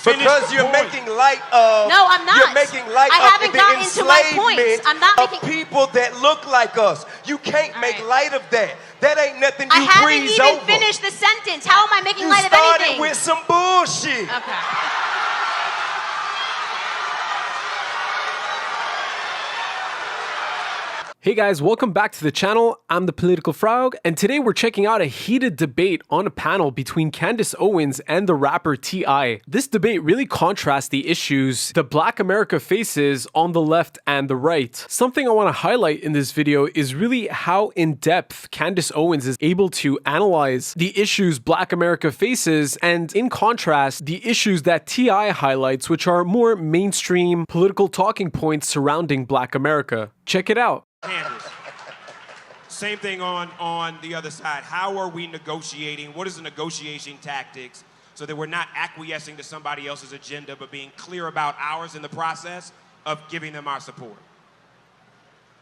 Because you're making light of... No, I'm not. You're making light I of haven't the gotten to my point. enslavement I'm not of making... people that look like us. You can't make light of that. That ain't nothing you breeze I over. haven't even finished the sentence. How am I making light of anything? You started with some bullshit. Okay. Hey guys, welcome back to the channel. I'm the Political Frog, and today we're checking out a heated debate on a panel between Candace Owens and the rapper T.I. This debate really contrasts the issues the Black America faces on the left and the right. Something I want to highlight in this video is really how in-depth Candace Owens is able to analyze the issues Black America faces, and in contrast, the issues that T.I. highlights, which are more mainstream political talking points surrounding Black America. Check it out. Candace, same thing on the other side. How are we negotiating? What is the negotiation tactics so that we're not acquiescing to somebody else's agenda, but being clear about ours in the process of giving them our support?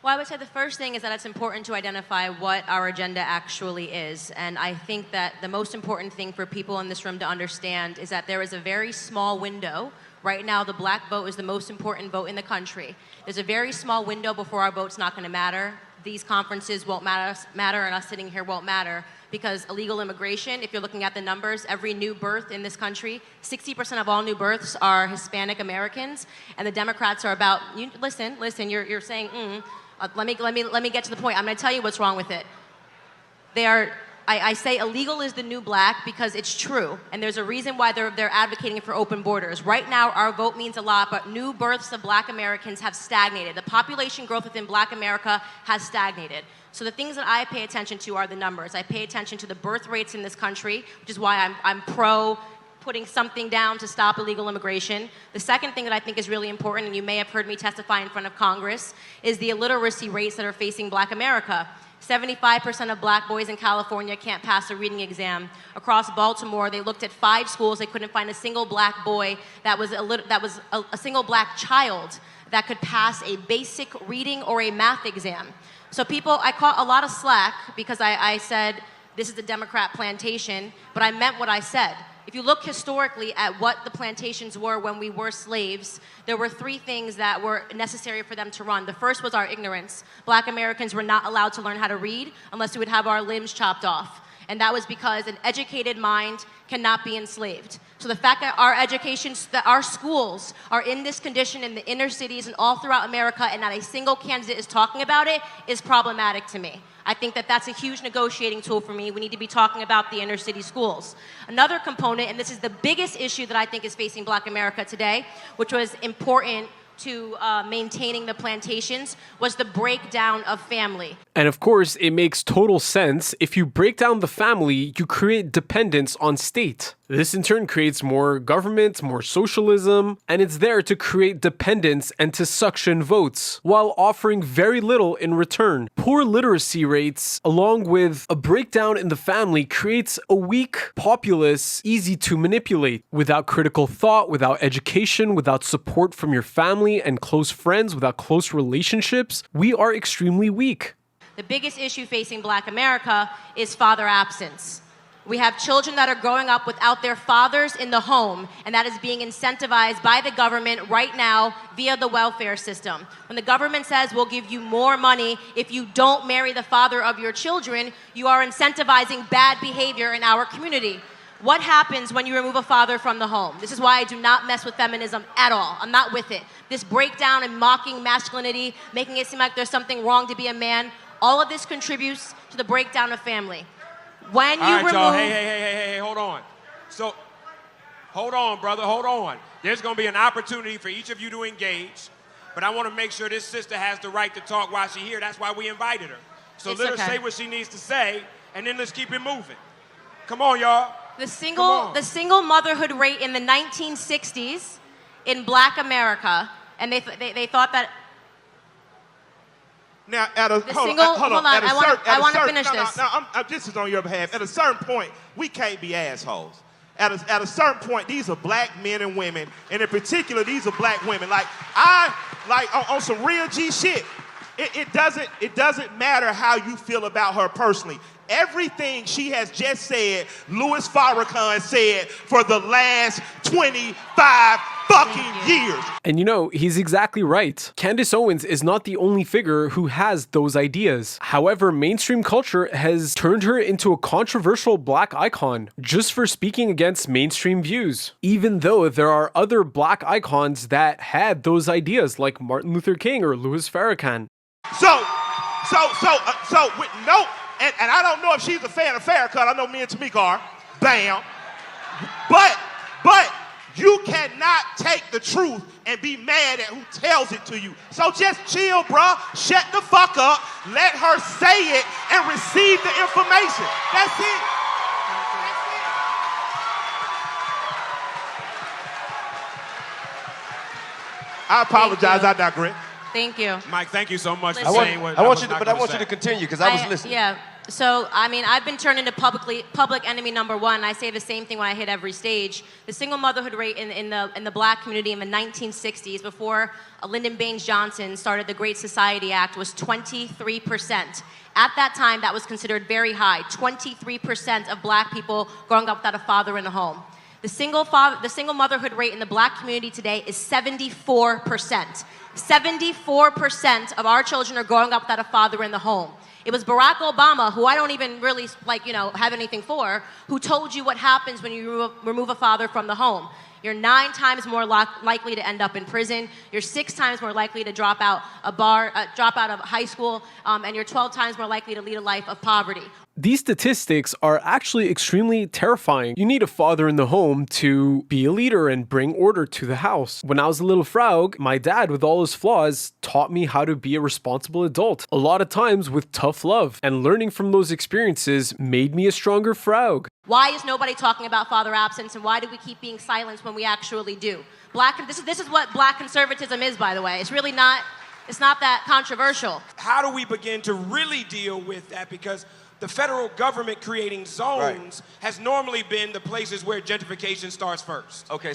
Well, I would say the first thing is that it's important to identify what our agenda actually is. And I think that the most important thing for people in this room to understand is that there is a very small window. Right now, the black vote is the most important vote in the country. There's a very small window before our vote's not going to matter. These conferences won't matter, and us sitting here won't matter, because illegal immigration, if you're looking at the numbers, every new birth in this country, 60% of all new births are Hispanic Americans, and the Democrats are about, listen, you're saying, let me get to the point. I'm going to tell you what's wrong with it. I say illegal is the new black because it's true, and there's a reason why they're advocating for open borders. Right now, our vote means a lot, but new births of Black Americans have stagnated. The population growth within Black America has stagnated. So the things that I pay attention to are the numbers. I pay attention to the birth rates in this country, which is why I'm pro putting something down to stop illegal immigration. The second thing that I think is really important, and you may have heard me testify in front of Congress, is the illiteracy rates that are facing Black America. 75% of black boys in California can't pass a reading exam. Across Baltimore, they looked at 5 schools. They couldn't find a single black boy that was a single black child that could pass a basic reading or a math exam. So I caught a lot of slack because I said, this is the Democrat plantation, but I meant what I said. If you look historically at what the plantations were when we were slaves, there were 3 things that were necessary for them to run. The first was our ignorance. Black Americans were not allowed to learn how to read unless we would have our limbs chopped off. And that was because an educated mind cannot be enslaved. So the fact that our schools are in this condition in the inner cities and all throughout America, and not a single candidate is talking about it, is problematic to me. I think that that's a huge negotiating tool for me. We need to be talking about the inner city schools. Another component, and this is the biggest issue that I think is facing Black America today, which was important to maintaining the plantations, was the breakdown of family. And of course, it makes total sense. If you break down the family, you create dependence on state. This in turn creates more government, more socialism, and it's there to create dependence and to suction votes, while offering very little in return. Poor literacy rates, along with a breakdown in the family, creates a weak populace, easy to manipulate. Without critical thought, without education, without support from your family and close friends, without close relationships, we are extremely weak. The biggest issue facing Black America is father absence. We have children that are growing up without their fathers in the home, and that is being incentivized by the government right now via the welfare system. When the government says we'll give you more money if you don't marry the father of your children, you are incentivizing bad behavior in our community. What happens when you remove a father from the home? This is why I do not mess with feminism at all. I'm not with it. This breakdown and mocking masculinity, making it seem like there's something wrong to be a man, all of this contributes to the breakdown of family. When you remove... Y'all, hey, hold on. So, hold on, brother, hold on. There's going to be an opportunity for each of you to engage, but I want to make sure this sister has the right to talk while she's here. That's why we invited her. So let her say what she needs to say, and then let's keep it moving. Come on, y'all. The single motherhood rate in the 1960s in Black America, and they thought that... Now, hold on. I want to finish this. This is on your behalf. At a certain point, we can't be assholes. At a certain point, these are black men and women, and in particular, these are black women. On some real G shit. It doesn't matter how you feel about her personally. everything she has just said, Louis Farrakhan said for the last 25 fucking years. And you know, he's exactly right. Candace Owens is not the only figure who has those ideas. However, mainstream culture has turned her into a controversial black icon just for speaking against mainstream views, even though there are other black icons that had those ideas like Martin Luther King or Louis Farrakhan. So with no, and I don't know if she's a fan of Farrakhan. I know me and Tamika are. Bam. But you cannot take the truth and be mad at who tells it to you. So just chill, bruh. Shut the fuck up. Let her say it and receive the information. That's it. I apologize. I digress. Thank you. Mike, thank you so much for Listen. saying what I want you to to continue because I was listening. Yeah. So, I mean, I've been turned into public enemy number one. I say the same thing when I hit every stage. The single motherhood rate in the black community in the 1960s, before Lyndon Baines Johnson started the Great Society Act, was 23%. At that time, that was considered very high. 23% of black people growing up without a father in the home. The single motherhood rate in the black community today is 74%. 74% of our children are growing up without a father in the home. It was Barack Obama, who I don't even really have anything for, who told you what happens when you remove a father from the home. You're 9 times more likely to end up in prison. You're 6 times more likely to drop out of high school, and you're 12 times more likely to lead a life of poverty. These statistics are actually extremely terrifying. You need a father in the home to be a leader and bring order to the house. When I was a little frog, my dad, with all his flaws, taught me how to be a responsible adult. A lot of times with tough love. And learning from those experiences made me a stronger frog. Why is nobody talking about father absence, and why do we keep being silenced when we actually do? This is what black conservatism is, by the way. It's really not, it's not that controversial. How do we begin to really deal with that? Because the federal government creating zones has normally been the places where gentrification starts first. Okay,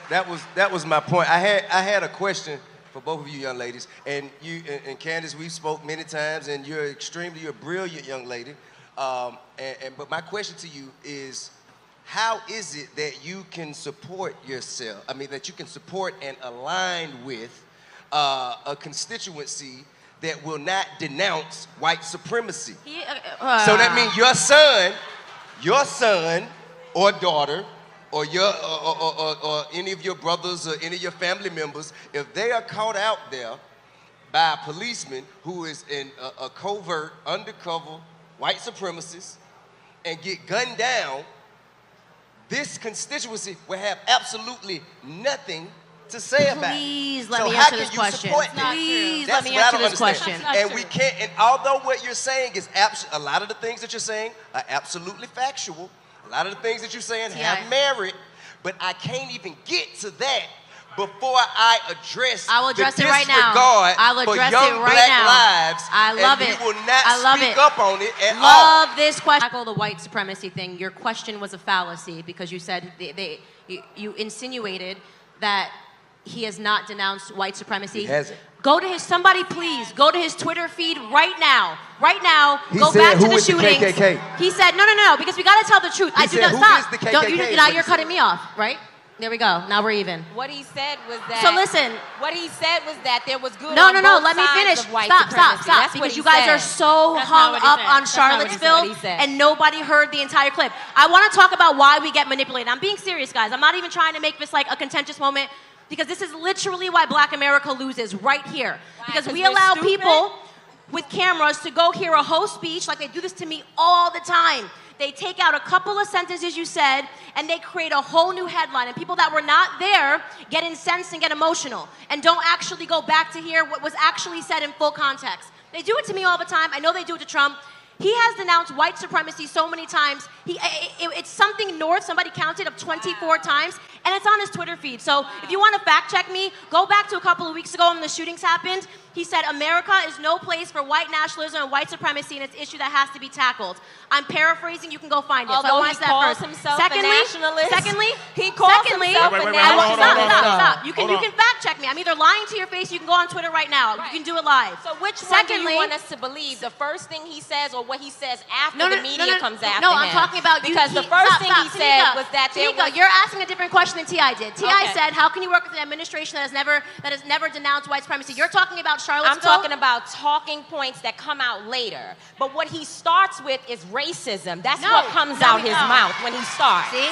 that was my point. I had a question for both of you young ladies, and you and Candace, we spoke many times, and you're a brilliant young lady. But my question to you is, how is it that you can support yourself? I mean, that you can support and align with a constituency that will not denounce white supremacy? So that means your son or daughter, or any of your brothers or any of your family members, if they are caught out there by a policeman who is in a covert, undercover white supremacist and get gunned down, this constituency will have absolutely nothing to say about it. Please let me answer this question. Please let me answer this question. And we can't, and although what you're saying is a lot of the things that you're saying are absolutely factual, a lot of the things that you're saying have merit, but I can't even get to that before I address it right now. I will address it right now. Lives, I love it. You will not I love speak it. up on it at all. Love this question. Tackle the white supremacy thing. Your question was a fallacy because you said you insinuated that he has not denounced white supremacy. He hasn't. Somebody please go to his Twitter feed right now. Right now, he go said, back to who the is shootings. The KKK? He said, no, because we gotta tell the truth. He I do said, not who stop. is the KKK? Now you're cutting me off, right? There we go. Now we're even. What he said was that. So listen. What he said was that there was good. No. on both Let me sides finish. of white Stop. supremacy. That's Because what you he guys said. are so That's hung not what he up said. on That's not what Charlottesville, he said. and nobody heard the entire clip. I want to talk about why we get manipulated. I'm being serious, guys. I'm not even trying to make this like a contentious moment, because this is literally why Black America loses right here. Because we allow people with cameras to go hear a whole speech, like they do this to me all the time. They take out a couple of sentences you said, and they create a whole new headline. And people that were not there get incensed and get emotional and don't actually go back to hear what was actually said in full context. They do it to me all the time. I know they do it to Trump. He has denounced white supremacy so many times. It's something north, somebody counted, of 24 times, and it's on his Twitter feed. So if you want to fact check me, go back to a couple of weeks ago when the shootings happened. He said, America is no place for white nationalism and white supremacy, and it's an issue that has to be tackled. I'm paraphrasing. You can go find it. Although so I he calls himself a nationalist. Secondly, he calls himself a nationalist. Stop. You can fact check me. I'm either lying to your face. You can go on Twitter right now. Right. You can do it live. So which one do you want us to believe? The first thing he says, or what he says after the media comes after him? No, I'm talking about because the first thing he said was that you're asking a different question than T.I. did. T.I. said, "How can you work with an administration that has never denounced white supremacy?" You're talking about Charlottesville. I'm talking about talking points that come out later. But what he starts with is racism. That's what comes out his mouth when he starts. See?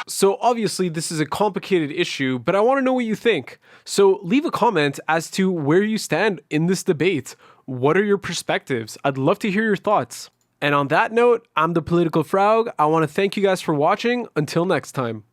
So obviously this is a complicated issue, but I want to know what you think. So leave a comment as to where you stand in this debate. What are your perspectives? I'd love to hear your thoughts. And on that note, I'm the Political Frog. I want to thank you guys for watching. Until next time.